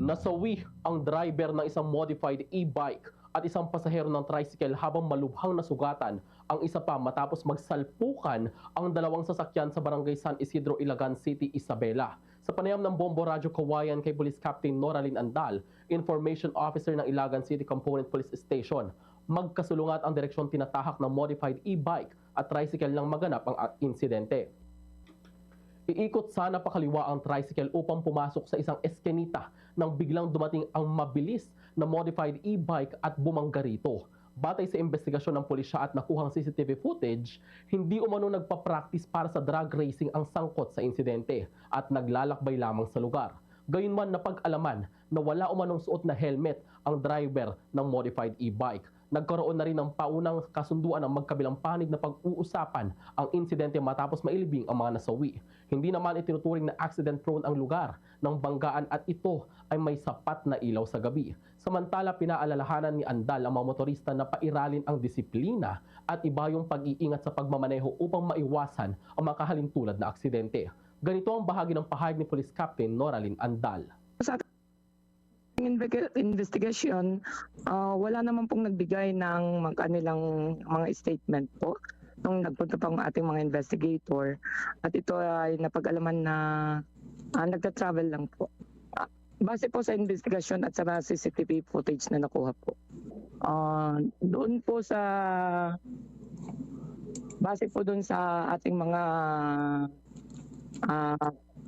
Nasawi ang driver ng isang modified e-bike at isang pasahero ng tricycle habang malubhang nasugatan ang isa pa matapos magsalpukan ang dalawang sasakyan sa barangay San Isidro, Ilagan City, Isabela. Sa panayam ng Bombo Radyo Kawayan kay Police Captain Noraline Andal, Information Officer ng Ilagan City Component Police Station, magkasulungat ang direksyon tinatahak ng modified e-bike at tricycle nang maganap ang insidente. Iikot sana pakaliwa ang tricycle upang pumasok sa isang eskenita nang biglang dumating ang mabilis na modified e-bike at bumangga rito. Batay sa investigasyon ng pulisya at nakuhang CCTV footage, hindi umano nagpa-practice para sa drag racing ang sangkot sa insidente at naglalakbay lamang sa lugar. Gayunman napag-alaman na wala umanong suot na helmet ang driver ng modified e-bike. Nagkaroon na rin ng paunang kasunduan ng magkabilang panig na pag-uusapan ang insidente matapos mailibing ang mga nasawi. Hindi naman itinuturing na accident-prone ang lugar ng banggaan at ito ay may sapat na ilaw sa gabi. Samantala, pinaalalahanan ni Andal ang mga motorista na pairalin ang disiplina at iba yung pag-iingat sa pagmamaneho upang maiwasan ang makahalintulad na aksidente. Ganito ang bahagi ng pahayag ni Police Captain Noraline Andal. Sa investigation, wala naman pong nagbigay ng kanilang mga statement po nung nagpunta pa ang ating mga investigator, at ito ay napag-alaman na nagta-travel lang po. Base po sa investigasyon at sa CCTV footage na nakuha po. Doon po sa base po doon sa ating mga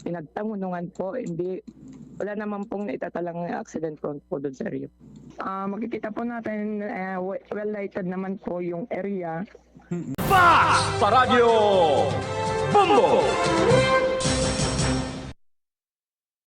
pinagtangunungan po, wala naman pong naitatalang accident prone po doon sa area. Makikita po natin, well lighted naman po yung area. Sa Radyo Bombo!